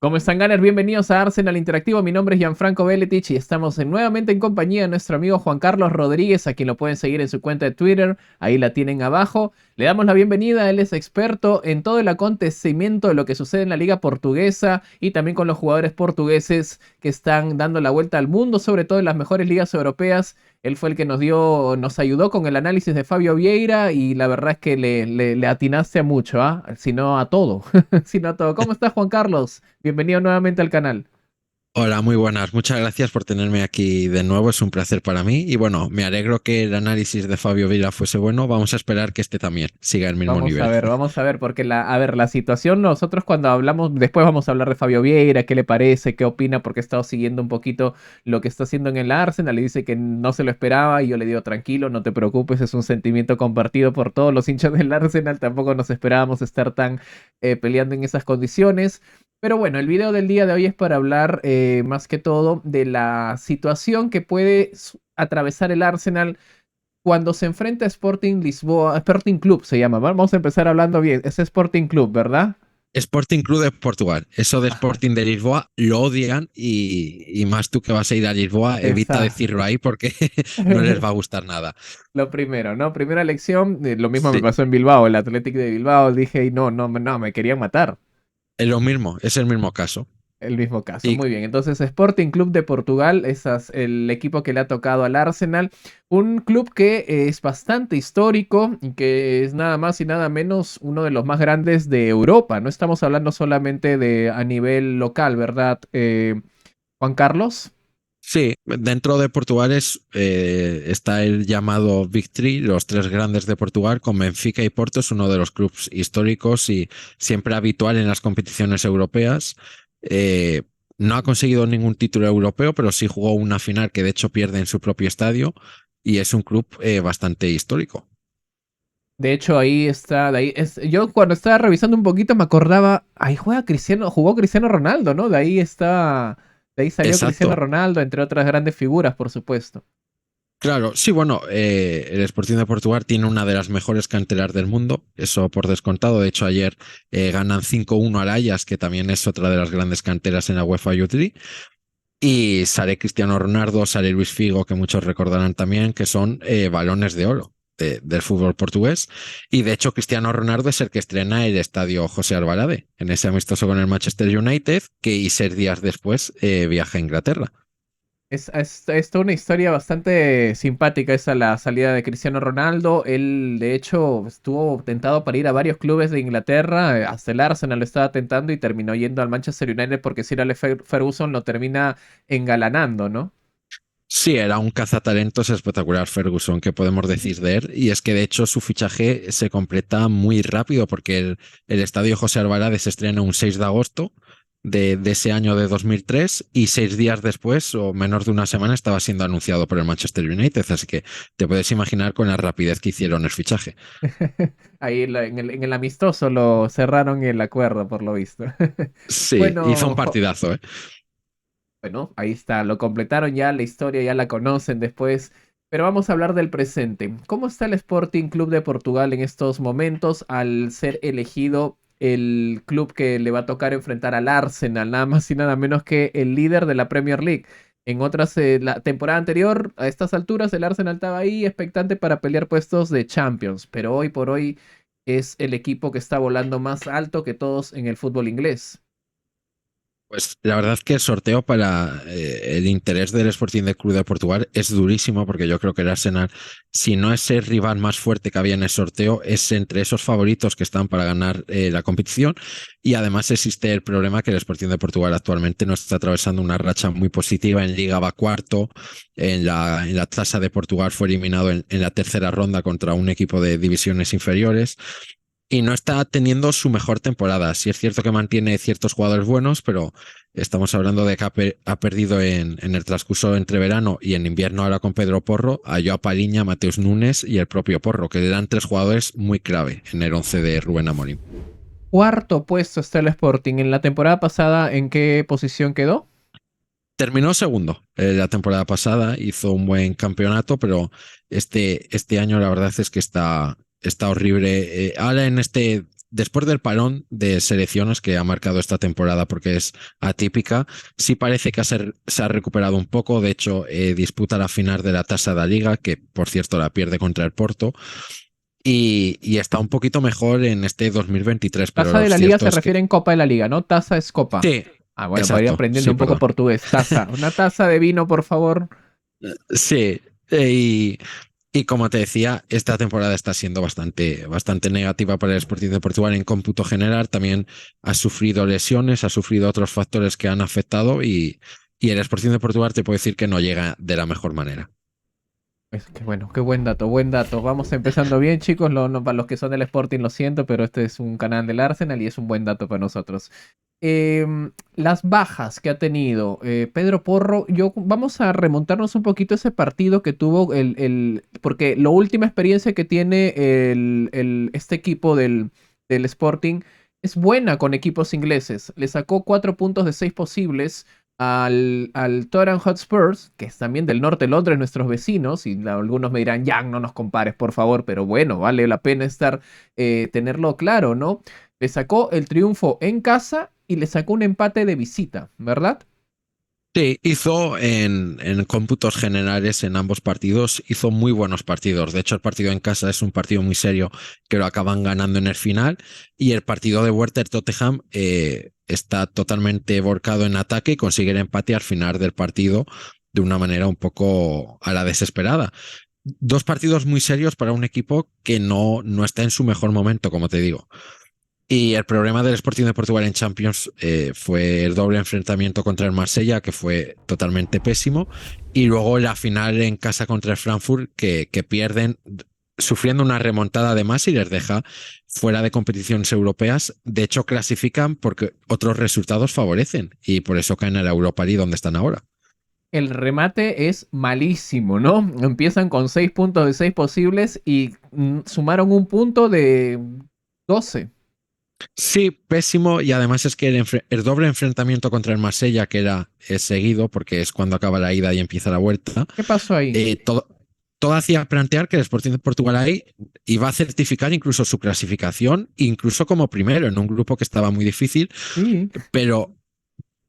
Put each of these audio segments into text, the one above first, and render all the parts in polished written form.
¿Cómo están, Gunners? Bienvenidos a Arsenal Interactivo. Mi nombre es Gianfranco Beletich y estamos nuevamente en compañía de nuestro amigo Juan Carlos Rodríguez, a quien lo pueden seguir en su cuenta de Twitter. Ahí la tienen abajo. Le damos la bienvenida. Él es experto en todo el acontecimiento de lo que sucede en la Liga Portuguesa y también con los jugadores portugueses que están dando la vuelta al mundo, sobre todo en las mejores ligas europeas. Él fue el que nos ayudó con el análisis de Fabio Vieira y la verdad es que le atinaste a mucho, ¿ah? Si no a todo. Si no a todo. ¿Cómo estás, Juan Carlos? Bienvenido nuevamente al canal. Hola, muy buenas. Muchas gracias por tenerme aquí de nuevo. Es un placer para mí. Y bueno, me alegro que el análisis de Fabio Vila fuese bueno. Vamos a esperar que este también siga el mismo nivel. Vamos a ver, porque la situación, nosotros cuando hablamos, después vamos a hablar de Fabio Vieira, qué le parece, qué opina, porque he estado siguiendo un poquito lo que está haciendo en el Arsenal, le dice que no se lo esperaba y yo le digo, tranquilo, no te preocupes, es un sentimiento compartido por todos los hinchas del Arsenal, tampoco nos esperábamos estar tan peleando en esas condiciones. Pero bueno, el video del día de hoy es para hablar más que todo de la situación que puede atravesar el Arsenal cuando se enfrenta a Sporting Lisboa, Sporting Club se llama, vamos a empezar hablando bien, es Sporting Club, ¿verdad? Sporting Club de Portugal. Eso de Ajá, Sporting de Lisboa lo odian y más tú que vas a ir a Lisboa, evita esa. decirlo ahí porque no les va a gustar nada. Lo primero, ¿no? Primera elección, lo mismo me Sí. pasó en Bilbao, el Athletic de Bilbao, dije, y no, me querían matar. Es lo mismo, es el mismo caso. El mismo caso, Y muy bien. Entonces, Sporting Club de Portugal es el equipo que le ha tocado al Arsenal. Un club que es bastante histórico y que es nada más y nada menos uno de los más grandes de Europa. No estamos hablando solamente de a nivel local, ¿verdad, Juan Carlos? sí, dentro de Portugal está el llamado Big Three, los tres grandes de Portugal, con Benfica y Porto, es uno de los clubes históricos y siempre habitual en las competiciones europeas. Eh, no ha conseguido ningún título europeo, pero sí jugó una final que de hecho pierde en su propio estadio y es un club bastante histórico. De hecho, ahí está, de ahí yo cuando estaba revisando un poquito me acordaba, ahí juega Cristiano, jugó Cristiano Ronaldo, ¿no? De ahí está, de ahí salió Cristiano Exacto. Ronaldo, entre otras grandes figuras, por supuesto. Claro, sí, bueno, el Sporting de Portugal tiene una de las mejores canteras del mundo, eso por descontado. De hecho, ayer ganan 5-1 al Ajax, que también es otra de las grandes canteras en la UEFA Youth League. Y sale Cristiano Ronaldo, sale Luis Figo, que muchos recordarán también, que son balones de oro del fútbol portugués. Y de hecho, Cristiano Ronaldo es el que estrena el estadio José Alvalade, en ese amistoso con el Manchester United, que y 6 días después viaja a Inglaterra. Es toda una historia bastante simpática esa la salida de Cristiano Ronaldo. Él, de hecho, estuvo tentado para ir a varios clubes de Inglaterra, hasta el Arsenal lo estaba tentando y terminó yendo al Manchester United porque Sir Alex Ferguson lo termina engalanando, ¿no? Sí, era un cazatalentos espectacular Ferguson, que podemos decir de él. Y es que de hecho su fichaje se completa muy rápido porque el estadio José Alvalade se estrena un 6 de agosto de ese año de 2003 y 6 días después o menos de una semana estaba siendo anunciado por el Manchester United. Así que te puedes imaginar con la rapidez que hicieron el fichaje. Ahí en el amistoso lo cerraron el acuerdo, por lo visto. Sí, hizo un Bueno, partidazo, ¿eh? bueno, ahí está, lo completaron ya, la historia ya la conocen después. Pero vamos a hablar del presente. ¿Cómo está el Sporting Club de Portugal en estos momentos al ser elegido el club que le va a tocar enfrentar al Arsenal, nada más y nada menos que el líder de la Premier League? En otras, la temporada anterior, a estas alturas, el Arsenal estaba ahí expectante para pelear puestos de Champions, pero hoy por hoy es el equipo que está volando más alto que todos en el fútbol inglés. Pues la verdad es que el sorteo para el interés del Sporting de Club de Portugal es durísimo porque yo creo que el Arsenal, si no es el rival más fuerte que había en el sorteo, es entre esos favoritos que están para ganar la competición. Y además existe el problema que el Sporting de Portugal actualmente no está atravesando una racha muy positiva. En Liga va cuarto, en la tasa de Portugal fue eliminado en la tercera ronda contra un equipo de divisiones inferiores y no está teniendo su mejor temporada. Sí es cierto que mantiene ciertos jugadores buenos, pero estamos hablando de que ha perdido en el transcurso entre verano y en invierno ahora con Pedro Porro, a Joao Paliña, Mateus Nunes y el propio Porro, que le dan tres jugadores muy clave en el once de Rubén Amorim. Cuarto puesto está el Sporting. En la temporada pasada, ¿en qué posición quedó? Terminó segundo la temporada pasada, hizo un buen campeonato, pero este año la verdad es que está horrible. Ahora en este después del parón de selecciones que ha marcado esta temporada, porque es atípica, sí parece que se ha recuperado un poco. De hecho, disputa la final de la Taça de Liga, que por cierto la pierde contra el Porto, y está un poquito mejor en este 2023, pero Taza de lo la liga cierto se es que refiere en Copa de la Liga, ¿no? Taza es copa. sí, Ah, bueno, para ir exacto, aprendiendo sí, un poco perdón. portugués. Taza. Una taza de vino, por favor. Sí, y como te decía, esta temporada está siendo bastante negativa para el Sporting de Portugal en cómputo general. También ha sufrido lesiones, ha sufrido otros factores que han afectado y el Sporting de Portugal te puedo decir que no llega de la mejor manera. Es que bueno, qué buen dato, buen dato. Vamos empezando bien, chicos. Para los que son del Sporting, lo siento, pero este es un canal del Arsenal y es un buen dato para nosotros. Las bajas que ha tenido Pedro Porro, vamos a remontarnos un poquito a ese partido que tuvo porque la última experiencia que tiene este equipo del Sporting es buena con equipos ingleses. Le sacó 4 puntos de 6 posibles al Tottenham Hotspurs, que es también del norte de Londres, nuestros vecinos, y algunos me dirán, ya, no nos compares, por favor, pero bueno, vale la pena tenerlo claro, ¿no? Le sacó el triunfo en casa y le sacó un empate de visita, ¿verdad? Sí, hizo en cómputos generales en ambos partidos, hizo muy buenos partidos. De hecho, el partido en casa es un partido muy serio que lo acaban ganando en el final. Y el partido de Werder Tottenham está totalmente volcado en ataque y consigue el empate al final del partido de una manera un poco a la desesperada. Dos partidos muy serios para un equipo que no está en su mejor momento, como te digo. Y el problema del Sporting de Portugal en Champions fue el doble enfrentamiento contra el Marsella, que fue totalmente pésimo, y luego la final en casa contra el Frankfurt, que pierden sufriendo una remontada además y les deja fuera de competiciones europeas. De hecho, clasifican porque otros resultados favorecen y por eso caen a la Europa League donde están ahora. El remate es malísimo, ¿no? Empiezan con 6 puntos de 6 posibles y sumaron un punto de 12. Sí, pésimo, y además es que el doble enfrentamiento contra el Marsella, que era seguido, porque es cuando acaba la ida y empieza la vuelta, ¿Qué pasó ahí? todo hacía plantear que el Sporting de Portugal ahí iba a certificar incluso su clasificación, incluso como primero, en un grupo que estaba muy difícil, Sí. pero,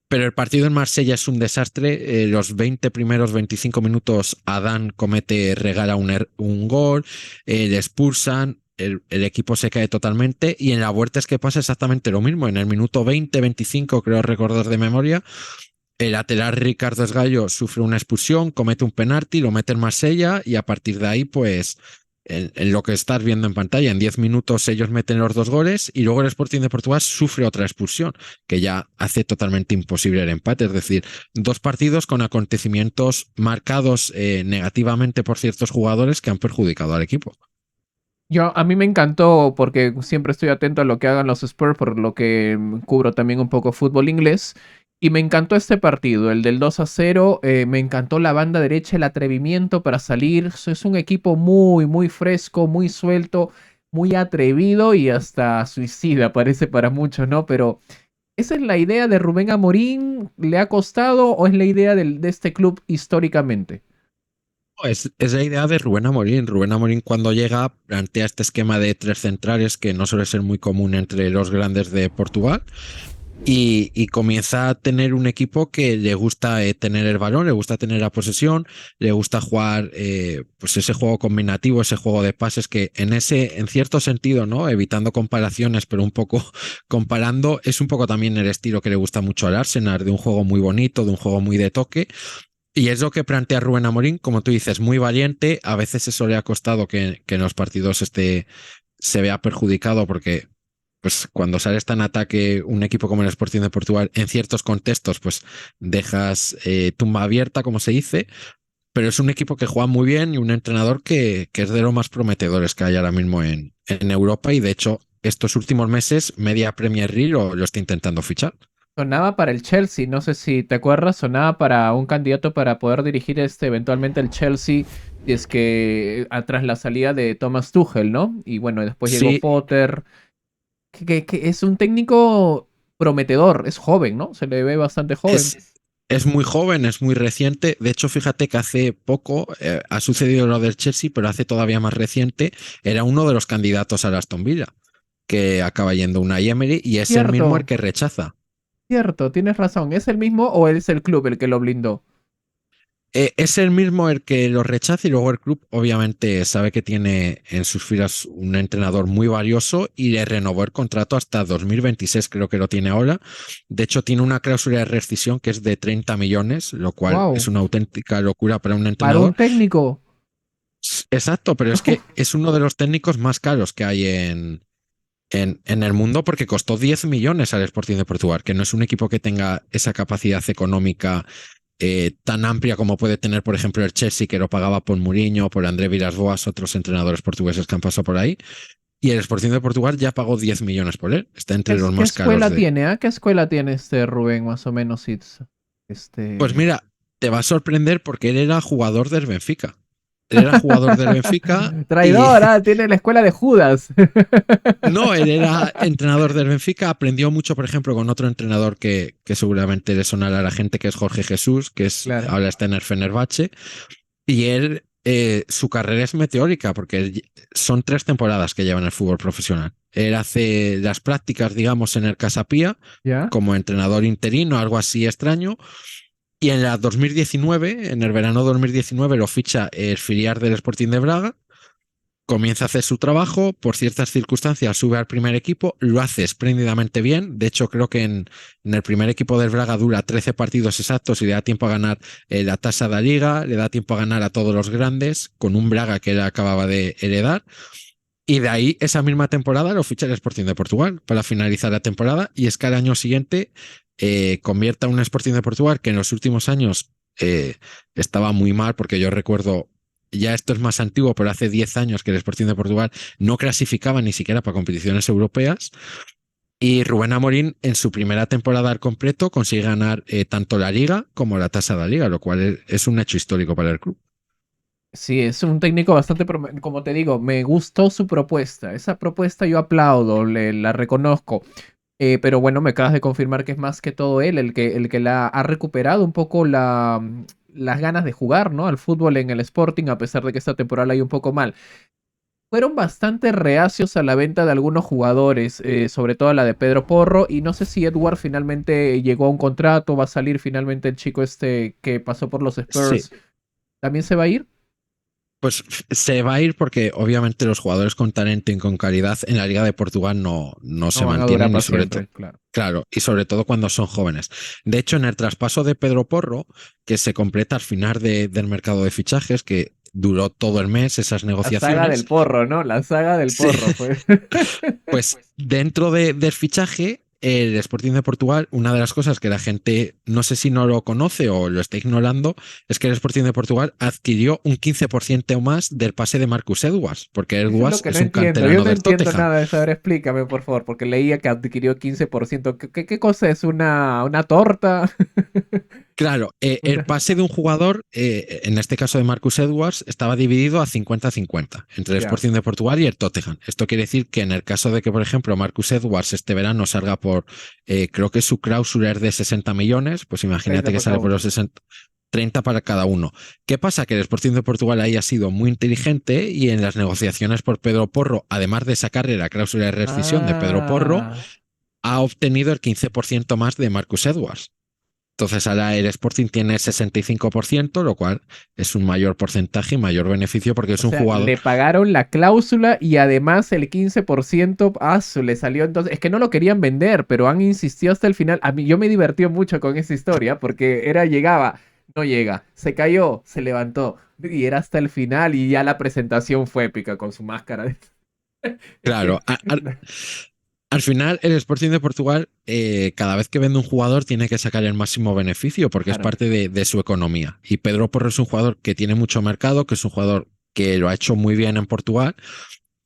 pero el partido en Marsella es un desastre. Los 20 primeros 25 minutos, Adán regala un gol, le expulsan. El equipo se cae totalmente y en la vuelta es que pasa exactamente lo mismo. En el minuto 20-25, creo recordar de memoria, el lateral Ricardo Esgallo sufre una expulsión, comete un penalti, lo mete en Marsella y a partir de ahí, pues, en lo que estás viendo en pantalla, en 10 minutos ellos meten los 2 goles y luego el Sporting de Portugal sufre otra expulsión que ya hace totalmente imposible el empate. Es decir, dos partidos con acontecimientos marcados negativamente por ciertos jugadores que han perjudicado al equipo. A mí me encantó porque siempre estoy atento a lo que hagan los Spurs, por lo que cubro también un poco fútbol inglés. Y me encantó este partido, el del 2-0. Me encantó la banda derecha, el atrevimiento para salir. Es un equipo muy, muy fresco, muy suelto, muy atrevido y hasta suicida, parece para muchos, ¿no? Pero ¿esa es la idea de Rubén Amorín? ¿Le ha costado o es la idea de este club históricamente? Es la idea de Rubén Amorín. Rubén Amorín cuando llega plantea este esquema de tres centrales que no suele ser muy común entre los grandes de Portugal y comienza a tener un equipo que le gusta tener el balón, le gusta tener la posesión, le gusta jugar pues ese juego combinativo, ese juego de pases que en cierto sentido, ¿no? Evitando comparaciones, pero un poco comparando, es un poco también el estilo que le gusta mucho al Arsenal, de un juego muy bonito, de un juego muy de toque. Y es lo que plantea Rubén Amorín, como tú dices, muy valiente. A veces eso le ha costado que en los partidos se vea perjudicado porque pues cuando sale está en ataque un equipo como el Sporting de Portugal, en ciertos contextos, pues dejas tumba abierta, como se dice, pero es un equipo que juega muy bien y un entrenador que es de los más prometedores que hay ahora mismo en Europa y de hecho estos últimos meses media Premier League lo está intentando fichar. Sonaba para el Chelsea, no sé si te acuerdas, sonaba para un candidato para poder dirigir eventualmente el Chelsea, y es que tras la salida de Thomas Tuchel, ¿no? Y bueno, después llegó Sí, Potter, que es un técnico prometedor, es joven, ¿no? Se le ve bastante joven. es muy joven, es muy reciente. De hecho, fíjate que hace poco ha sucedido lo del Chelsea, pero hace todavía más reciente era uno de los candidatos a Aston Villa, que acaba yendo a Unai Emery y es el mismo el Cierto, que rechaza. cierto, tienes razón. ¿Es el mismo o es el club el que lo blindó? Es el mismo el que lo rechaza y luego el club obviamente sabe que tiene en sus filas un entrenador muy valioso y le renovó el contrato hasta 2026, creo que lo tiene ahora. De hecho, tiene una cláusula de rescisión que es de 30 millones, lo cual es Wow, una auténtica locura para un para un entrenador. técnico. Exacto, pero es que es uno de los técnicos más caros que hay en el mundo porque costó 10 millones al Sporting de Portugal, que no es un equipo que tenga esa capacidad económica tan amplia como puede tener, por ejemplo, el Chelsea, que lo pagaba por Mourinho, por André Villas-Boas, otros entrenadores portugueses que han pasado por ahí. Y el Sporting de Portugal ya pagó 10 millones por él. Está entre los ¿Qué más caros escuela de... tiene? ¿Ah? ¿Qué escuela tiene este Rubén, más o menos, Itz? Pues Este. mira, te va a sorprender porque él era jugador del Benfica. Él era jugador del Benfica y Traidor, tiene la escuela de Judas. no, él era entrenador del Benfica, aprendió mucho, por ejemplo, con otro entrenador que seguramente le sonará a la gente, que es Jorge Jesús, Claro. ahora está en el Fenerbahce. Y él, su carrera es meteórica, porque son 3 temporadas que lleva en el fútbol profesional. Él hace las prácticas, digamos, en el Casapía, ¿Ya? como entrenador interino, algo así extraño. Y en la 2019, en el verano 2019, lo ficha el filial del Sporting de Braga, comienza a hacer su trabajo, por ciertas circunstancias sube al primer equipo, lo hace espléndidamente bien, de hecho creo que en el primer equipo del Braga dura 13 partidos exactos y le da tiempo a ganar la tasa de la liga, le da tiempo a ganar a todos los grandes, con un Braga que él acababa de heredar, y de ahí esa misma temporada lo ficha el Sporting de Portugal para finalizar la temporada, y es que al año siguiente convierta a un Sporting de Portugal que en los últimos años estaba muy mal, porque yo recuerdo, ya esto es más antiguo, pero hace 10 años que el Sporting de Portugal no clasificaba ni siquiera para competiciones europeas. Y Rubén Amorín, en su primera temporada al completo, consigue ganar tanto la Liga como la tasa de la Liga, lo cual es un hecho histórico para el club. Sí, es un técnico bastante, como te digo, me gustó su propuesta. Esa propuesta yo aplaudo, la reconozco. Pero bueno, me acabas de confirmar que es más que todo él el que la ha recuperado un poco las ganas de jugar, ¿no? Al fútbol en el Sporting, a pesar de que esta temporada la ha ido un poco mal. Fueron bastante reacios a la venta de algunos jugadores, sobre todo la de Pedro Porro, y no sé si Edward finalmente llegó a un contrato, va a salir finalmente el chico este que pasó por los Sí, Spurs, ¿también se va a ir? pues se va a ir porque obviamente los jugadores con talento y con calidad en la Liga de Portugal no No se van a durar mantienen y para sobre todo, siempre, claro. claro, y sobre todo cuando son jóvenes. De hecho, en el traspaso de Pedro Porro, que se completa al final del mercado de fichajes, que duró todo el mes esas La saga negociaciones, del porro, ¿no? La saga del sí, porro fue. pues dentro del fichaje, el Sporting de Portugal, una de las cosas que la gente no sé si no lo conoce o lo está ignorando, es que el Sporting de Portugal adquirió un 15% más del pase de Marcus Edwards, porque Eso es lo Edwards que no es un entiendo. Yo canterano no del entiendo Tottenham. nada de eso. A ver, explícame, por favor, porque leía que adquirió 15%. ¿Qué cosa es? ¿Una torta? Claro, el Una- pase de un jugador, en este caso de Marcus Edwards, estaba dividido a 50-50 entre el Ya, Sporting de Portugal y el Tottenham. Esto quiere decir que en el caso de que, por ejemplo, Marcus Edwards este verano salga por, creo que su cláusula es de 60 millones, pues 30 imagínate que para cada sale por los uno. 60, 30 para cada uno. ¿Qué pasa? Que el Sporting de Portugal ahí ha sido muy inteligente y en las negociaciones por Pedro Porro, además de sacarle la cláusula de rescisión de Pedro Porro, Ah, ha obtenido el 15% más de Marcus Edwards. Entonces ahora el Sporting tiene 65%, lo cual es un mayor porcentaje y mayor beneficio porque o es un sea, jugador. le pagaron la cláusula y además el 15%. Le salió entonces. Es que no lo querían vender, pero han insistido hasta el final. A mí, yo me divertí mucho con esa historia porque llegaba, no llega, se cayó, se levantó. Y era hasta el final y ya la presentación fue épica con su máscara. Es Claro, que al final el Sporting de Portugal, cada vez que vende un jugador, tiene que sacar el máximo beneficio porque es claro, parte de su economía. Y Pedro Porro es un jugador que tiene mucho mercado, que es un jugador que lo ha hecho muy bien en Portugal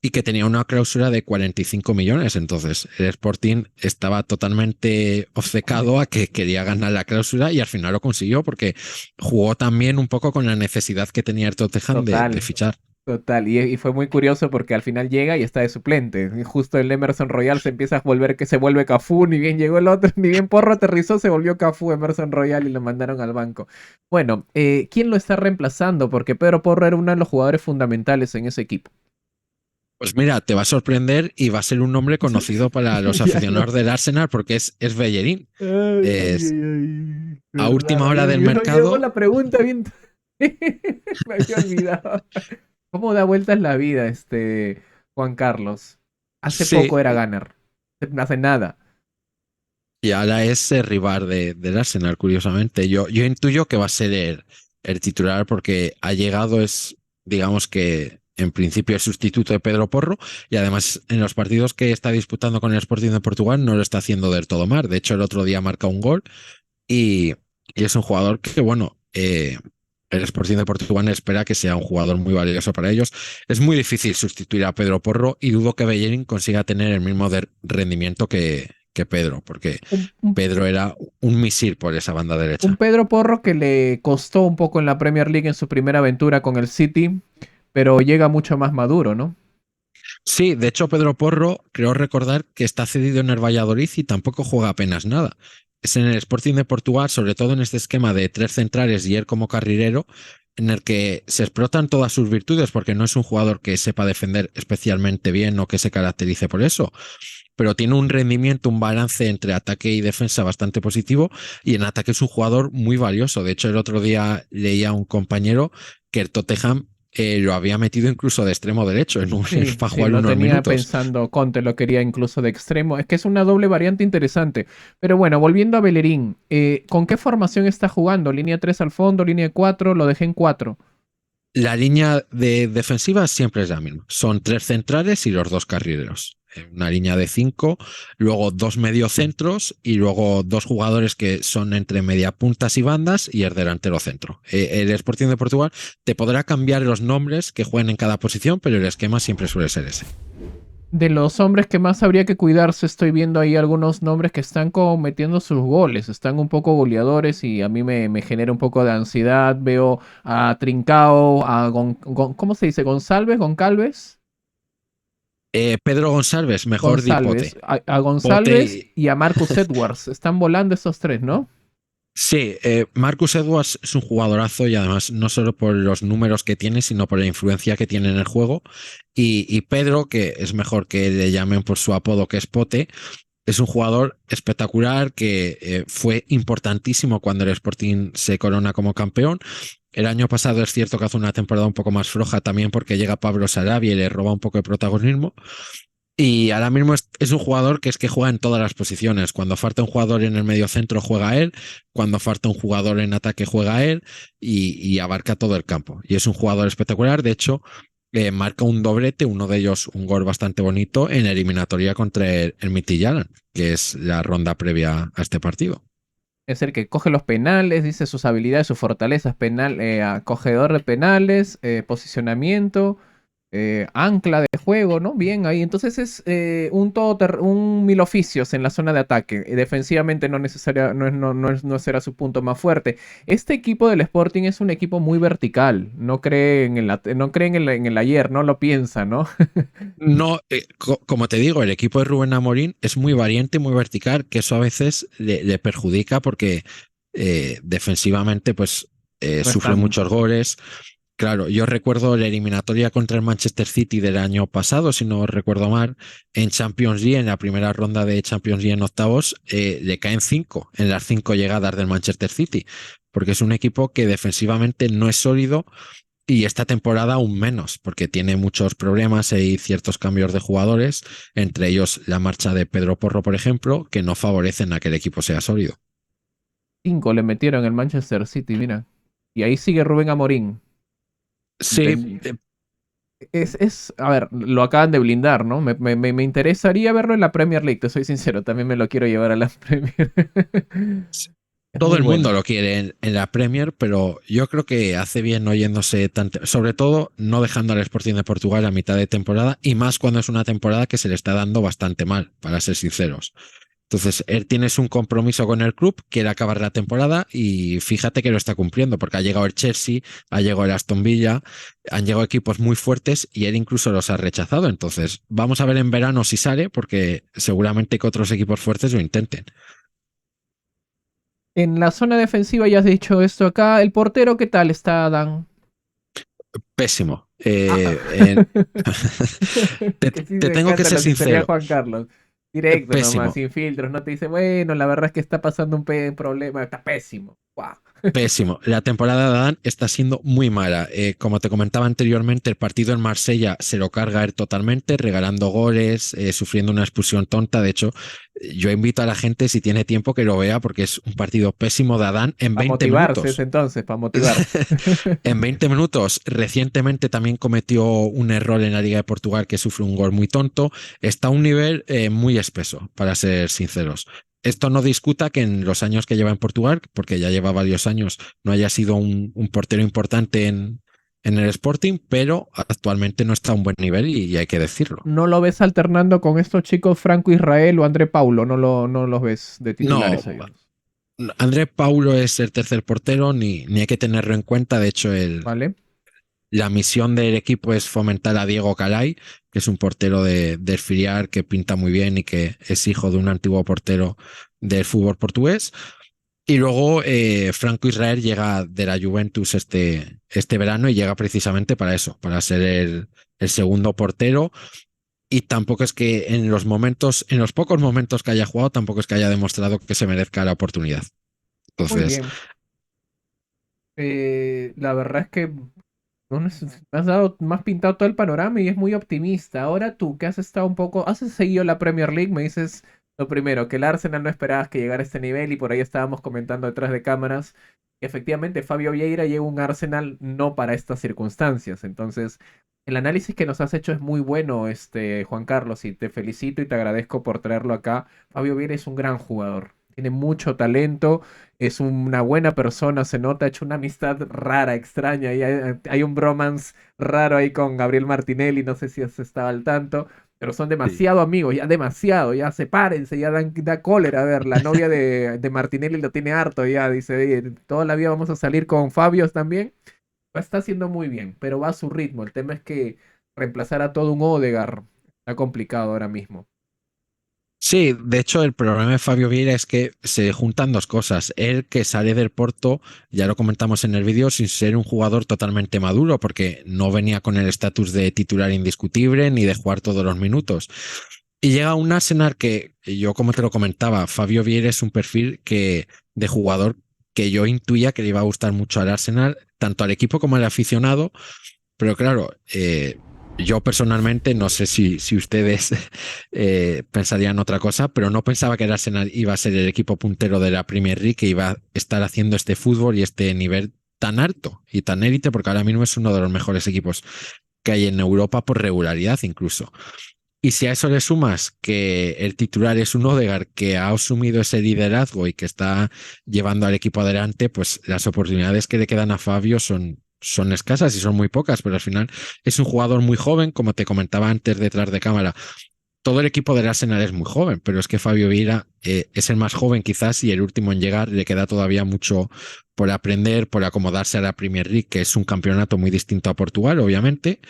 y que tenía una cláusula de 45 millones. Entonces, el Sporting estaba totalmente obcecado a que quería ganar la cláusula y al final lo consiguió porque jugó también un poco con la necesidad que tenía el Tottenham de total, fichar. total. Y fue muy curioso porque al final llega y está de suplente. Y justo el Emerson Royal se empieza a volver que se vuelve Cafú, ni bien llegó el otro, ni bien Porro aterrizó, se volvió Cafú Emerson Royal y lo mandaron al banco. Bueno, ¿quién lo está reemplazando? Porque Pedro Porro era uno de los jugadores fundamentales en ese equipo. Pues mira, te va a sorprender y va a ser un nombre conocido para los Ya no. aficionados del Arsenal porque es Bellerín. Ay, ay, Es ay. a Verdad, última hora del me había llegado mercado. la pregunta bien. Me había olvidado. ¿Cómo da vueltas la vida, Juan Carlos? Hace Sí, poco era Gunner. No hace nada. y ahora es rival del Arsenal, curiosamente. Yo intuyo que va a ser el titular porque ha llegado, es, digamos que en principio es sustituto de Pedro Porro y además en los partidos que está disputando con el Sporting de Portugal no lo está haciendo del todo mal. De hecho, el otro día marca un gol y, y es un jugador que, bueno, el Sporting de Portugal espera que sea un jugador muy valioso para ellos. Es muy difícil sustituir a Pedro Porro y dudo que Bellerín consiga tener el mismo rendimiento que Pedro, porque Un, un- Pedro era un misil por esa banda un derecha. Pedro Porro que le costó un poco en la Premier League en su primera aventura con el City, pero llega mucho más maduro, ¿no? Sí, de hecho Pedro Porro creo recordar que está cedido en el Valladolid y tampoco juega apenas nada. Es en el Sporting de Portugal, sobre todo en este esquema de tres centrales y él como carrilero, en el que se explotan todas sus virtudes, porque no es un jugador que sepa defender especialmente bien o que se caracterice por eso, pero tiene un rendimiento, un balance entre ataque y defensa bastante positivo y en ataque es un jugador muy valioso. De hecho, el otro día leía a un compañero que el Tottenham lo había metido incluso de extremo derecho Sí, para sí, jugar lo unos tenía minutos. pensando, Conte lo quería incluso de extremo. Es que es una doble variante interesante. Pero bueno, volviendo a Bellerín, ¿con qué formación está jugando? ¿Línea 3 al fondo, línea 4? Lo dejé en 4. La línea de defensiva siempre es la misma. Son tres centrales y los dos carrileros. Una línea de cinco, luego dos mediocentros y luego dos jugadores que son entre mediapuntas y bandas y el delantero centro. El Sporting de Portugal te podrá cambiar los nombres que jueguen en cada posición, pero el esquema siempre suele ser ese. De los hombres que más habría que cuidarse, estoy viendo ahí algunos nombres que están como metiendo sus goles, están un poco goleadores y a mí me genera un poco de ansiedad. Veo a Trincao, a ¿cómo se dice? ¿González? ¿Goncalves? Pedro González, mejor di Pote. González, a González Pote. y a Marcus Edwards. Están volando esos tres, ¿no? Sí, Marcus Edwards es un jugadorazo y además no solo por los números que tiene, sino por la influencia que tiene en el juego. Y Pedro, que es mejor que le llamen por su apodo que es Pote, es un jugador espectacular que fue importantísimo cuando el Sporting se corona como campeón. El año pasado es cierto que hace una temporada un poco más floja también porque llega Pablo Sarabia y le roba un poco de protagonismo. Y ahora mismo es un jugador que es que juega en todas las posiciones. Cuando falta un jugador en el medio centro juega él, cuando falta un jugador en ataque juega él y abarca todo el campo. Y es un jugador espectacular. De hecho, marca un doblete, uno de ellos un gol bastante bonito en la eliminatoria contra el Midtjylland, que es la ronda previa a este partido. Es el que coge los penales, dice sus habilidades, sus fortalezas, acogedor de penales, posicionamiento, ancla de juego, ¿no? Bien ahí. Entonces es un mil oficios en la zona de ataque. Defensivamente no será su punto más fuerte. Este equipo del Sporting es un equipo muy vertical. No creen no creen en el ayer, no lo piensa, ¿no? No, como te digo, el equipo de Rubén Amorín es muy variante, muy vertical, que eso a veces le perjudica porque defensivamente pues No sufre están. muchos goles. Claro, yo recuerdo la eliminatoria contra el Manchester City del año pasado, si no recuerdo mal, en Champions League, en la primera ronda de Champions League en octavos, le caen cinco en las cinco llegadas del Manchester City, porque es un equipo que defensivamente no es sólido y esta temporada aún menos, porque tiene muchos problemas y ciertos cambios de jugadores, entre ellos la marcha de Pedro Porro, por ejemplo, que no favorecen a que el equipo sea sólido. 5 le metieron el Manchester City, mira. Y ahí sigue Rubén Amorín. Sí, A ver, lo acaban de blindar, ¿no? Me interesaría verlo en la Premier League, te soy sincero, también me lo quiero llevar a la Premier. Es todo muy el mundo bueno. lo quiere en la Premier, pero yo creo que hace bien no yéndose tanto, sobre todo no dejando al Sporting de Portugal a mitad de temporada y más cuando es una temporada que se le está dando bastante mal, para ser sinceros. Entonces, él tiene un compromiso con el club, quiere acabar la temporada y fíjate que lo está cumpliendo, porque ha llegado el Chelsea, ha llegado el Aston Villa, han llegado equipos muy fuertes y él incluso los ha rechazado. Entonces, vamos a ver en verano si sale, porque seguramente que otros equipos fuertes lo intenten. En la zona defensiva ya has dicho esto acá. El portero, ¿qué tal está, Dan? Pésimo. Ah. Eh, te, Que sí te me tengo que encanta ser la sinceridad de sincero, Juan Carlos. Directo nomás, pésimo. sin filtros. No te dice, bueno, la verdad es que está pasando un problema, está pésimo. Guau. Pésimo. La temporada de Adán está siendo muy mala. Como te comentaba anteriormente, el partido en Marsella se lo carga él totalmente, regalando goles, sufriendo una expulsión tonta. De hecho, yo invito a la gente, si tiene tiempo, que lo vea, porque es un partido pésimo de Adán en Para 20 motivarse es minutos. entonces, para motivarse. En 20 minutos, recientemente también cometió un error en la Liga de Portugal que sufre un gol muy tonto. Está a un nivel muy espeso, para ser sinceros. Esto no discuta que en los años que lleva en Portugal, porque ya lleva varios años, no haya sido un portero importante en el Sporting, pero actualmente no está a un buen nivel y hay que decirlo. ¿No lo ves alternando con estos chicos Franco Israel o André Paulo? No los ves de No, titulares a ellos. André Paulo es el tercer portero, ni hay que tenerlo en cuenta. De hecho, ¿Vale? la misión del equipo es fomentar a Diego Calai, que es un portero del filial que pinta muy bien y que es hijo de un antiguo portero del fútbol portugués. Y luego Franco Israel llega de la Juventus este verano y llega precisamente para eso, para ser el segundo portero. Y tampoco es que en los pocos momentos que haya jugado, tampoco es que haya demostrado que se merezca la oportunidad. Muy Entonces, bien. La verdad es que me has dado, me has pintado todo el panorama y es muy optimista. Ahora tú, que has estado un poco, has seguido la Premier League, me dices lo primero, que el Arsenal no esperabas que llegara a este nivel y por ahí estábamos comentando detrás de cámaras que efectivamente Fabio Vieira llega a un Arsenal no para estas circunstancias. Entonces, el análisis que nos has hecho es muy bueno, Juan Carlos, y te felicito y te agradezco por traerlo acá. Fabio Vieira es un gran jugador, tiene mucho talento, es una buena persona, se nota, ha hecho una amistad rara, extraña, y hay un bromance raro ahí con Gabriel Martinelli, no sé si has estado al tanto, pero son sí. demasiado amigos, ya demasiado, ya sepárense, ya da cólera, a ver, la novia de Martinelli lo tiene harto, ya dice, "Oye, toda la vida vamos a salir con Fabios también, lo está haciendo muy bien, pero va a su ritmo, el tema es que reemplazar a todo un Odegaard está complicado ahora mismo. Sí, de hecho el problema de Fabio Vieira es que se juntan dos cosas. Él que sale del Porto, ya lo comentamos en el vídeo, sin ser un jugador totalmente maduro, porque no venía con el estatus de titular indiscutible ni de jugar todos los minutos. Y llega un Arsenal que yo, como te lo comentaba, Fabio Vieira es un perfil de jugador que yo intuía que le iba a gustar mucho al Arsenal, tanto al equipo como al aficionado, pero claro, yo personalmente no sé si ustedes pensarían otra cosa, pero no pensaba que el Arsenal iba a ser el equipo puntero de la Premier League, que iba a estar haciendo este fútbol y este nivel tan alto y tan élite, porque ahora mismo es uno de los mejores equipos que hay en Europa por regularidad incluso. Y si a eso le sumas que el titular es un Odegaard que ha asumido ese liderazgo y que está llevando al equipo adelante, pues las oportunidades que le quedan a Fabio son escasas y son muy pocas, pero al final es un jugador muy joven, como te comentaba antes detrás de cámara. Todo el equipo del Arsenal es muy joven, pero es que Fabio Vieira es el más joven quizás y el último en llegar. Le queda todavía mucho por aprender, por acomodarse a la Premier League, que es un campeonato muy distinto a Portugal, obviamente,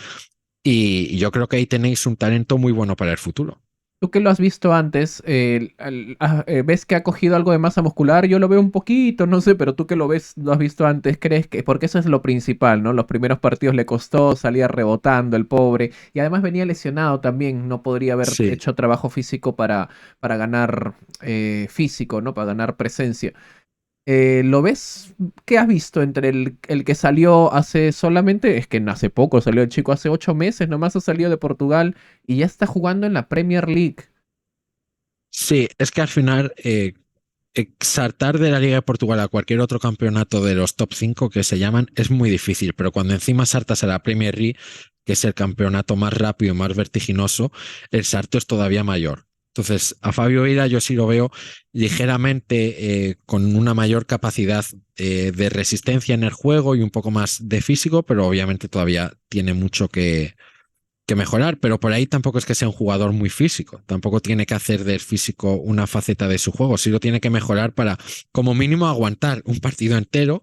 y yo creo que ahí tenéis un talento muy bueno para el futuro. Tú que lo has visto antes, ¿ves que ha cogido algo de masa muscular? Yo lo veo un poquito, no sé, pero tú que lo ves, lo has visto antes, ¿crees que? Porque eso es lo principal, ¿no? Los primeros partidos le costó, salía rebotando el pobre, y además venía lesionado también, no podría haber Sí, hecho trabajo físico para ganar físico, ¿no? Para ganar presencia. ¿Lo ves? ¿Qué has visto entre el que salió hace solamente, es que hace poco salió el chico, hace 8 meses nomás ha salido de Portugal y ya está jugando en la Premier League? sí, es que al final saltar de la Liga de Portugal a cualquier otro campeonato de los top 5 que se llaman es muy difícil, pero cuando encima saltas a la Premier League, que es el campeonato más rápido y más vertiginoso, el salto es todavía mayor. Entonces, a Fabio Vieira yo sí lo veo ligeramente con una mayor capacidad de resistencia en el juego y un poco más de físico, pero obviamente todavía tiene mucho que mejorar, pero por ahí tampoco es que sea un jugador muy físico, tampoco tiene que hacer del físico una faceta de su juego, sí lo tiene que mejorar para como mínimo aguantar un partido entero,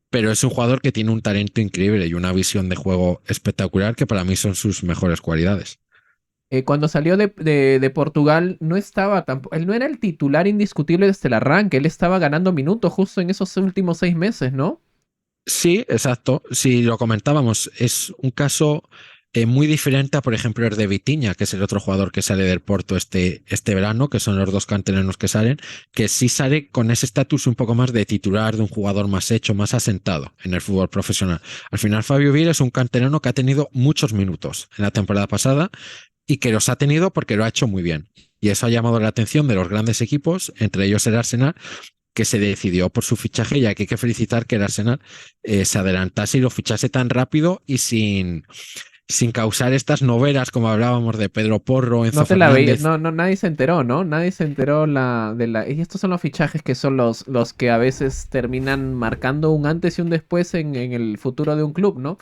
pero es un jugador que tiene un talento increíble y una visión de juego espectacular que para mí son sus mejores cualidades. Cuando salió de Portugal no estaba tampoco, él no era el titular indiscutible desde el arranque, él estaba ganando minutos justo en esos últimos 6 meses, ¿no? Sí, exacto. Si lo comentábamos, es un caso muy diferente a, por ejemplo, el de Vitinha, que es el otro jugador que sale del Porto este verano, que son los dos canteranos que salen, que sí sale con ese estatus un poco más de titular, de un jugador más hecho, más asentado en el fútbol profesional. Al final, Fabio Villa es un canterano que ha tenido muchos minutos en la temporada pasada y que los ha tenido porque lo ha hecho muy bien. Y eso ha llamado la atención de los grandes equipos, entre ellos el Arsenal, que se decidió por su fichaje, ya que hay que felicitar que el Arsenal se adelantase y lo fichase tan rápido y sin causar estas novelas como hablábamos de Pedro Porro, No Enzo te la veías, Fernández. no, no, nadie se enteró, ¿no? Nadie se enteró Y estos son los fichajes que son los que a veces terminan marcando un antes y un después en el futuro de un club, ¿no?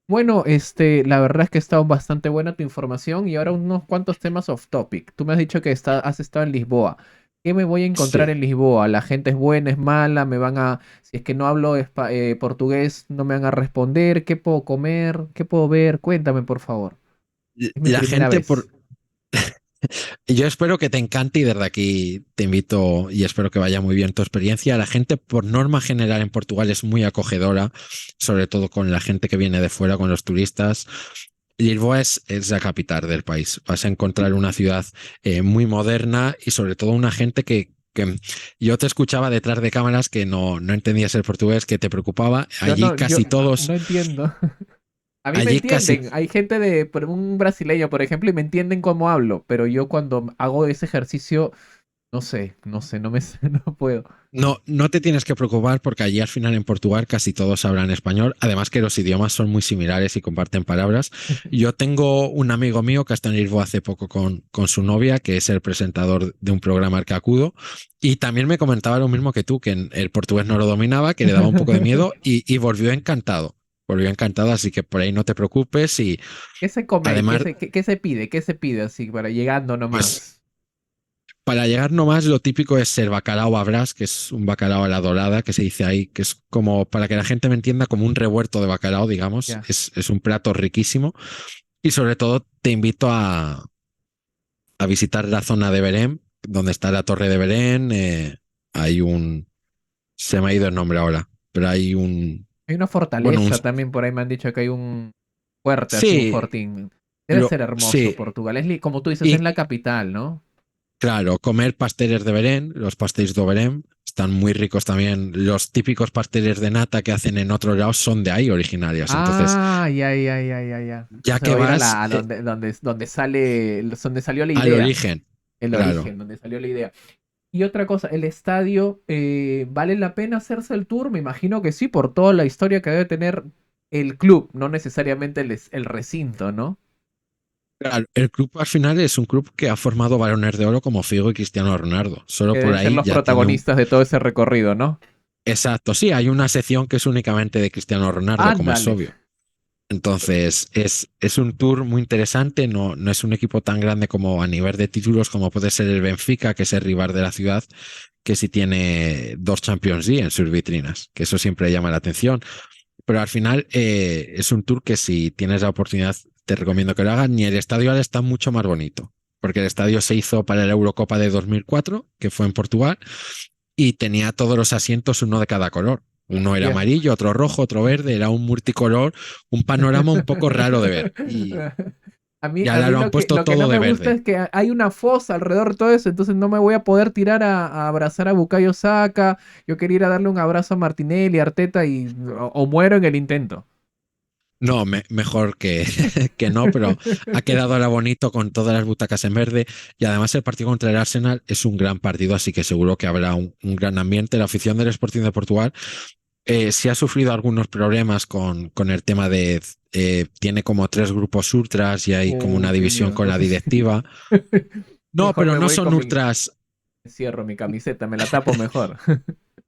Bueno, la verdad es que ha estado bastante buena tu información y ahora unos cuantos temas off topic. Tú me has dicho que has estado en Lisboa. ¿Qué me voy a encontrar Sí. en Lisboa? ¿La gente es buena, es mala? Si es que no hablo portugués, no me van a responder. ¿Qué puedo comer? ¿Qué puedo ver? Cuéntame, por favor. Es mi La primera gente por... vez. Yo espero que te encante y desde aquí te invito y espero que vaya muy bien tu experiencia. La gente por norma general en Portugal es muy acogedora, sobre todo con la gente que viene de fuera, con los turistas. Lisboa es la capital del país. Vas a encontrar una ciudad muy moderna y sobre todo una gente que yo te escuchaba detrás de cámaras que no entendías el portugués, que te preocupaba. Yo no entiendo. A mí me Allí casi entienden. Hay gente por un brasileño, por ejemplo, y me entienden cómo hablo, pero yo cuando hago ese ejercicio, no sé, no puedo. no te tienes que preocupar porque allí al final en Portugal casi todos hablan español, además que los idiomas son muy similares y comparten palabras. Yo tengo un amigo mío que está en Lisboa hace poco con su novia, que es el presentador de un programa al que acudo, y también me comentaba lo mismo que tú, que el portugués no lo dominaba, que le daba un poco de miedo y volvió encantado. Volvió encantado, así que por ahí no te preocupes y ¿Qué se come ahí? además, ¿Qué se pide? ¿Qué se pide así para llegando pues nomás? para llegar nomás, lo típico es el bacalao a brás, que es un bacalao a la dorada, que se dice ahí, que es como, para que la gente me entienda, como un revuelto de bacalao, digamos. Ya. Es un plato riquísimo. Y sobre todo te invito a visitar la zona de Belém, donde está la Torre de Belém. Hay un... Se me ha ido el nombre ahora, pero hay un... Hay una Bueno, fortaleza también por ahí me han dicho que hay un fuerte, así un sí, fortín. Debe ser hermoso sí. Portugal. Como tú dices, es Y la capital, ¿no? claro, comer pasteles de Belén, los pasteles de Belén, están muy ricos también. Los típicos pasteles de nata que hacen en otros lados son de ahí originarios. Entonces, Ah, ya. ya Entonces que voy a ir a vas donde salió la al idea, origen, el claro. origen, donde salió la idea. Y otra cosa, el estadio, ¿vale la pena hacerse el tour? Me imagino que sí, por toda la historia que debe tener el club, no necesariamente el recinto, ¿no? Claro, el club al final es un club que ha formado balones de oro como Figo y Cristiano Ronaldo. Solo Que por deben ser ahí los ya tiene un... protagonistas de todo ese recorrido, ¿no? Exacto, sí, hay una sección que es únicamente de Cristiano Ronaldo, como es Ándale. obvio. Entonces, es un tour muy interesante, no es un equipo tan grande como a nivel de títulos como puede ser el Benfica, que es el rival de la ciudad, que sí tiene dos Champions League en sus vitrinas, que eso siempre llama la atención. Pero al final es un tour que si tienes la oportunidad te recomiendo que lo hagas. Ni el estadio ahora está mucho más bonito, porque el estadio se hizo para la Eurocopa de 2004, que fue en Portugal, y tenía todos los asientos uno de cada color. Uno era Ya. amarillo, otro rojo, otro verde, era un multicolor, un panorama un poco raro de ver. Y A ahora mí lo han puesto lo que no todo me de gusta verde. es que hay una fosa alrededor de todo eso, entonces no me voy a poder tirar a abrazar a Bukayo Saka. Yo quería ir a darle un abrazo a Martinelli, a Arteta o muero en el intento. No, mejor que no, pero ha quedado ahora bonito con todas las butacas en verde y además el partido contra el Arsenal es un gran partido, así que seguro que habrá un gran ambiente. La afición del Sporting de Portugal sí ha sufrido algunos problemas con el tema de... tiene como tres grupos ultras y hay como una Qué división miedo. con la Entonces, directiva. No, mejor pero me no voy son con mi... ultras. Cierro mi camiseta, me la tapo mejor.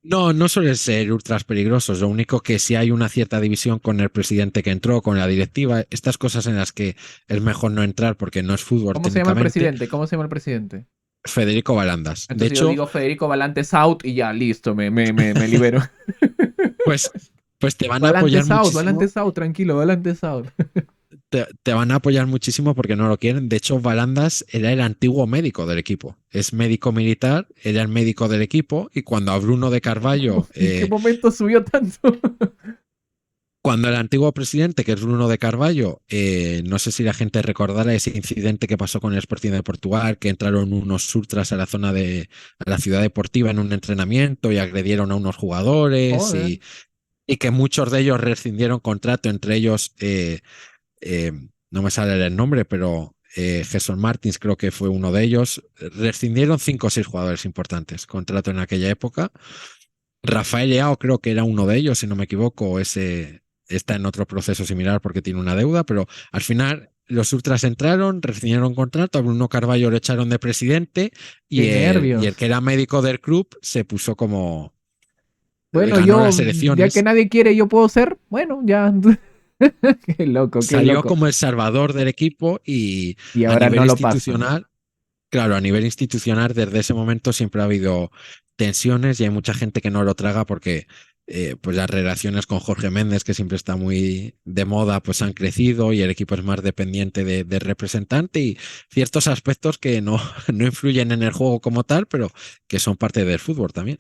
No suelen ser ultras peligrosos. Lo único que si hay una cierta división con el presidente que entró, con la directiva, estas cosas en las que es mejor no entrar porque no es fútbol ¿Cómo se llama el técnicamente. presidente? ¿Cómo se llama el presidente? Federico Balandas. De Entonces yo hecho, digo Federico Valantes out y ya, listo, me libero. pues, pues te van a apoyar muchísimo. Valantes out, tranquilo, Valantes out. Te van a apoyar muchísimo porque no lo quieren. De hecho, Balandas era el antiguo médico del equipo. Es médico militar, era el médico del equipo y cuando a Bruno de Carvalho ¿En qué momento subió tanto? Cuando el antiguo presidente, que es Bruno de Carvalho, no sé si la gente recordará ese incidente que pasó con el Sporting de Portugal, que entraron unos ultras a la ciudad deportiva en un entrenamiento y agredieron a unos jugadores Joder. y que muchos de ellos rescindieron contrato, entre ellos, eh, no me sale el nombre, pero Gerson Martins creo que fue uno de ellos. Rescindieron 5 o 6 jugadores importantes, contrato en aquella época. Rafael Leao creo que era uno de ellos, si no me equivoco, ese está en otro proceso similar porque tiene una deuda, pero al final los ultras entraron, rescindieron contrato, a Bruno Carvalho le echaron de presidente Qué y el nervios. que era médico del club se puso como... Bueno, ganó yo, las ya que elecciones, nadie quiere, yo puedo ser. Bueno, ya. Qué loco, qué salió loco. como el salvador del equipo y Y a ahora nivel no lo pasan. institucional, claro, a nivel institucional desde ese momento siempre ha habido tensiones y hay mucha gente que no lo traga porque pues las relaciones con Jorge Méndez, que siempre está muy de moda, pues han crecido y el equipo es más dependiente del representante y ciertos aspectos que no, no influyen en el juego como tal, pero que son parte del fútbol también.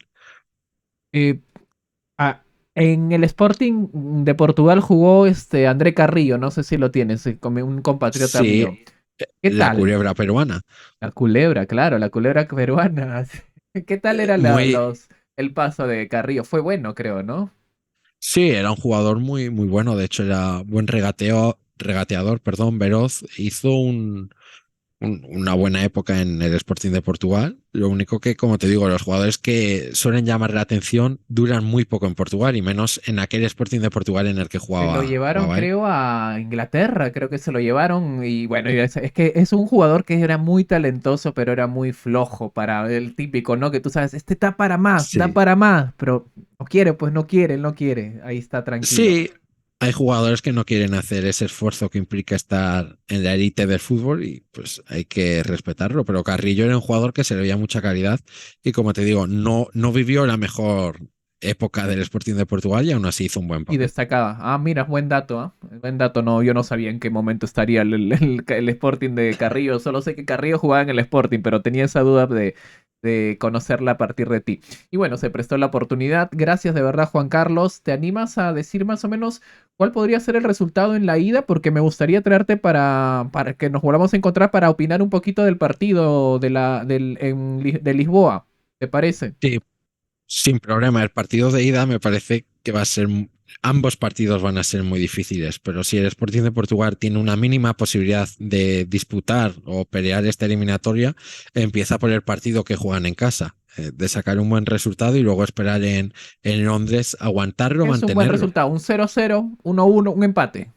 Eh, ah, en el Sporting de Portugal jugó André Carrillo, no sé si lo tienes, como un compatriota Sí, mío. ¿Qué la tal? culebra peruana. La culebra, claro, la culebra peruana. ¿Qué tal era Muy, el paso de Carrillo? Fue bueno, creo, ¿no? sí, era un jugador muy, muy bueno. De hecho, era buen regateador, perdón, veloz. Hizo una buena época en el Sporting de Portugal. Lo único que, como te digo, los jugadores que suelen llamar la atención duran muy poco en Portugal y menos en aquel Sporting de Portugal en el que Se lo jugaba, llevaron, jugaba él. creo, a Inglaterra, creo que se lo llevaron y bueno, es que es un jugador que era muy talentoso, pero era muy flojo para el típico, ¿no? Que tú sabes, este da Sí. para más, pero no quiere, pues no quiere, él no quiere, ahí está tranquilo. Sí, hay jugadores que no quieren hacer ese esfuerzo que implica estar en la élite del fútbol y pues hay que respetarlo. Pero Carrillo era un jugador que se le veía mucha calidad y como te digo, no, no vivió la mejor época del Sporting de Portugal y aún así hizo un buen Y papel. destacaba. Ah, mira, buen dato, ¿ah? Buen dato, no, yo no sabía en qué momento estaría el Sporting de Carrillo. Solo sé que Carrillo jugaba en el Sporting, pero tenía esa duda de conocerla a partir de ti. Y bueno, se prestó la oportunidad. Gracias de verdad, Juan Carlos. ¿Te animas a decir más o menos cuál podría ser el resultado en la ida? Porque me gustaría traerte para que nos volvamos a encontrar para opinar un poquito del partido de Lisboa. ¿Te parece? Sí, sin problema. El partido de ida me parece que va a ser, ambos partidos van a ser muy difíciles, pero si el Sporting de Portugal tiene una mínima posibilidad de disputar o pelear esta eliminatoria, empieza por el partido que juegan en casa, de sacar un buen resultado y luego esperar en Londres, aguantarlo, Es un buen mantenerlo. resultado. Un 0-0, 1-1, un empate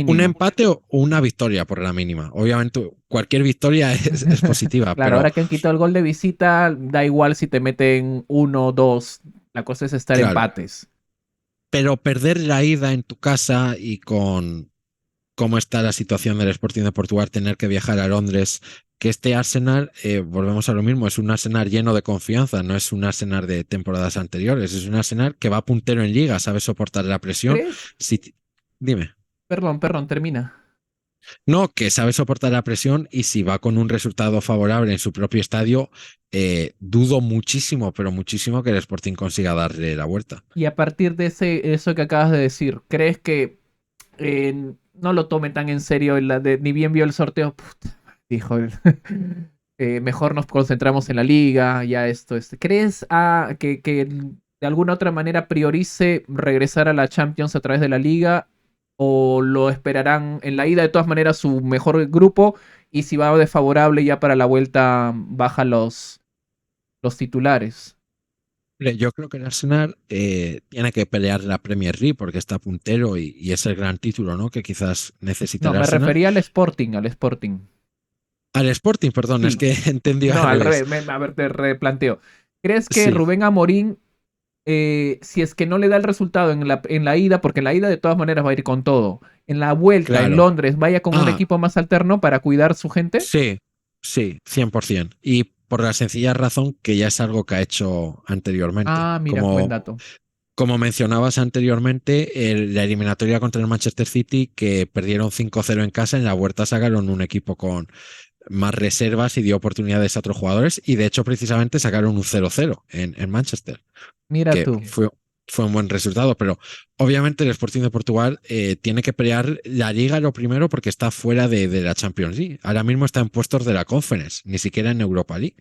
Un mínimo. empate o una victoria por la mínima. Obviamente, cualquier victoria es positiva, Claro, pero ahora que han quitado el gol de visita, da igual si te meten uno o dos. La cosa es estar claro, empates. pero perder la ida en tu casa y con cómo está la situación del Sporting de Portugal, tener que viajar a Londres, que este Arsenal, volvemos a lo mismo, es un Arsenal lleno de confianza, no es un Arsenal de temporadas anteriores, es un Arsenal que va puntero en liga, sabe soportar la presión. ¿Crees? Si, dime. Perdón, termina. No, que sabe soportar la presión y si va con un resultado favorable en su propio estadio, dudo muchísimo, pero muchísimo que el Sporting consiga darle la vuelta. Y a partir de eso que acabas de decir, ¿crees que no lo tome tan en serio ni bien vio el sorteo? Puta, dijo él. Mejor nos concentramos en la liga, ya esto. ¿Crees que de alguna otra manera priorice regresar a la Champions a través de la liga o lo esperarán en la ida de todas maneras su mejor grupo y si va desfavorable ya para la vuelta baja los titulares? Yo creo que el Arsenal tiene que pelear la Premier League porque está puntero y es el gran título, ¿no? Que quizás necesita No, el me Arsenal. refería al Sporting. Al Sporting, perdón, es Sí, que entendí no, al al revés. revés, a ver, te replanteo. ¿Crees que Sí, Rubén Amorín, si es que no le da el resultado en la ida, porque en la ida de todas maneras va a ir con todo, en la vuelta en claro. Londres vaya con un Ah, equipo más alterno para cuidar su gente? sí, sí, 100%. Y por la sencilla razón que ya es algo que ha hecho anteriormente. Ah, mira, buen dato. Como mencionabas anteriormente, la eliminatoria contra el Manchester City, que perdieron 5-0 en casa, en la vuelta sacaron un equipo con más reservas y dio oportunidades a otros jugadores. Y de hecho, precisamente sacaron un 0-0 en Manchester, Mira que tú. fue un buen resultado, pero obviamente el Sporting de Portugal tiene que pelear la Liga lo primero porque está fuera de la Champions League. Ahora mismo está en puestos de la Conference, ni siquiera en Europa League,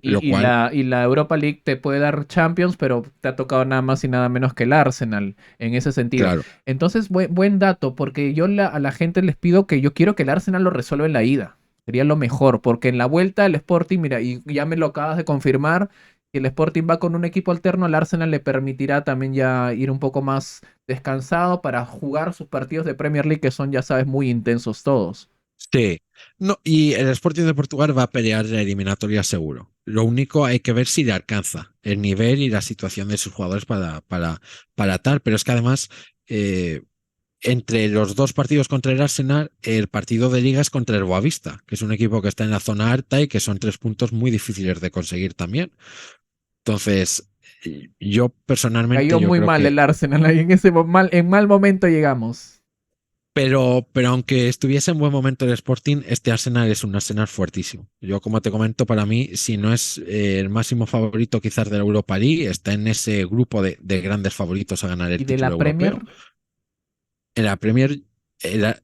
lo Y, y cual, la, y la Europa League te puede dar Champions, pero te ha tocado nada más y nada menos que el Arsenal en ese sentido. claro, Entonces, buen dato, porque a la gente les pido que yo quiero que el Arsenal lo resuelva en la ida. Sería lo mejor, porque en la vuelta el Sporting, mira, y ya me lo acabas de confirmar, si el Sporting va con un equipo alterno, al Arsenal le permitirá también ya ir un poco más descansado para jugar sus partidos de Premier League, que son, ya sabes, muy intensos todos. sí. No, y el Sporting de Portugal va a pelear la eliminatoria seguro. Lo único hay que ver si le alcanza el nivel y la situación de sus jugadores para tal, pero es que además eh, entre los dos partidos contra el Arsenal, el partido de liga es contra el Boavista, que es un equipo que está en la zona alta y que son 3 puntos muy difíciles de conseguir también. Entonces, yo personalmente Cayó yo muy creo mal que, el Arsenal, ahí en mal momento llegamos. pero aunque estuviese en buen momento el Sporting, este Arsenal es un Arsenal fuertísimo. Yo, como te comento, para mí, si no es el máximo favorito quizás de la Europa League, está en ese grupo de grandes favoritos a ganar el Y de título la Premier, europeo. En la Premier,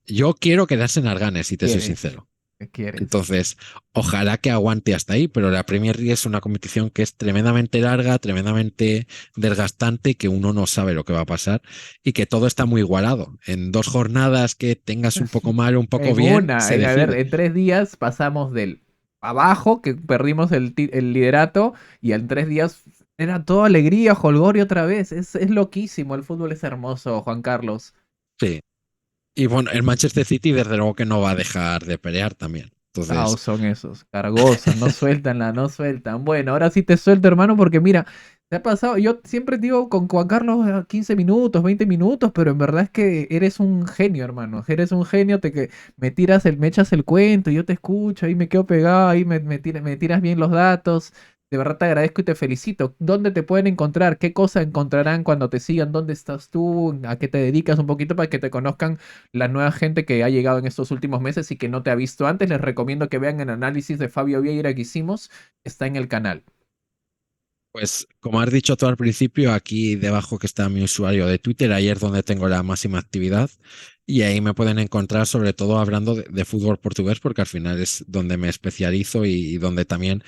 yo quiero que el Arsenal gane, si te soy ¿quieres? sincero. ¿Qué quieres? Entonces, ojalá que aguante hasta ahí, pero la Premier League es una competición que es tremendamente larga, tremendamente desgastante, que uno no sabe lo que va a pasar y que todo está muy igualado. En 2 jornadas que tengas un poco mal o un poco En bien, una, se a ver, decide. en 3 días pasamos del abajo, que perdimos el liderato, y en 3 días era todo alegría, jolgorio otra vez. Es loquísimo, el fútbol es hermoso, Juan Carlos. Sí. Y bueno, el Manchester City desde luego que no va a dejar de pelear también. Ah, Entonces, son esos, cargosos, no sueltan no sueltan. Bueno, ahora sí te suelto, hermano, porque mira, te ha pasado, yo siempre digo con Juan Carlos 15 minutos, 20 minutos, pero en verdad es que eres un genio, hermano. Eres un genio, que me echas el cuento, yo te escucho, ahí me quedo pegado, ahí me tiras bien los datos. De verdad te agradezco y te felicito. ¿Dónde te pueden encontrar? ¿Qué cosa encontrarán cuando te sigan? ¿Dónde estás tú? ¿A qué te dedicas un poquito para que te conozcan la nueva gente que ha llegado en estos últimos meses y que no te ha visto antes? Les recomiendo que vean el análisis de Fabio Vieira que hicimos, está en el canal. pues como has dicho tú al principio, aquí debajo que está mi usuario de Twitter, ahí es donde tengo la máxima actividad y ahí me pueden encontrar sobre todo hablando de fútbol portugués porque al final es donde me especializo y donde también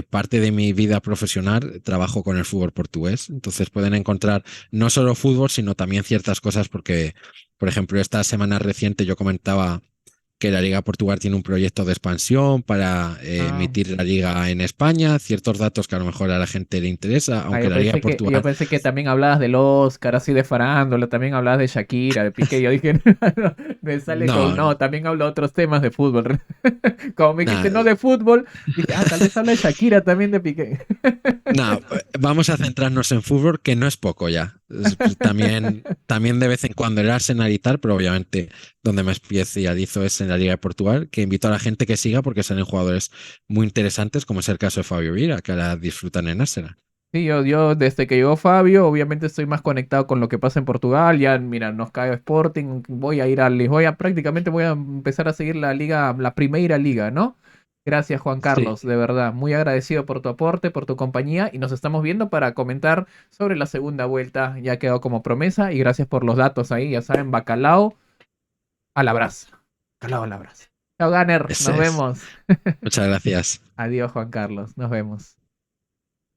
parte de mi vida profesional trabajo con el fútbol portugués. Entonces pueden encontrar no solo fútbol, sino también ciertas cosas porque, por ejemplo, esta semana reciente yo comentaba que la Liga Portugal tiene un proyecto de expansión para Ah, emitir la liga en España, ciertos datos que a lo mejor a la gente le interesa, aunque la Liga yo Portugal, pensé que también hablabas del Oscar, así de farándula, también hablabas de Shakira, de Piqué. Yo dije, no, me sale con, no, no, también hablo de otros temas de fútbol. Como me dijiste no nada, de fútbol, dije, tal vez habla de Shakira también de Piqué. nada, vamos a centrarnos en fútbol, que no es poco ya. Pues, también de vez en cuando el Arsenal y tal, pero obviamente donde me especializo es en la Liga de Portugal, que invito a la gente que siga porque salen jugadores muy interesantes, como es el caso de Fabio Vieira, que ahora disfrutan en Arsenal. Sí, yo desde que llegó Fabio, obviamente estoy más conectado con lo que pasa en Portugal. Ya, mira, nos cae Sporting, voy a ir a Lisboa, prácticamente voy a empezar a seguir la liga, la primera liga, ¿no? Gracias, Juan Sí, Carlos, de verdad, muy agradecido por tu aporte, por tu compañía, y nos estamos viendo para comentar sobre la segunda vuelta. Ya quedó como promesa, y gracias por los datos ahí, ya saben, bacalao a la brasa. Bacalao a la brasa. Chao, Gunner, ese nos es. vemos. Muchas gracias. Adiós, Juan Carlos, nos vemos.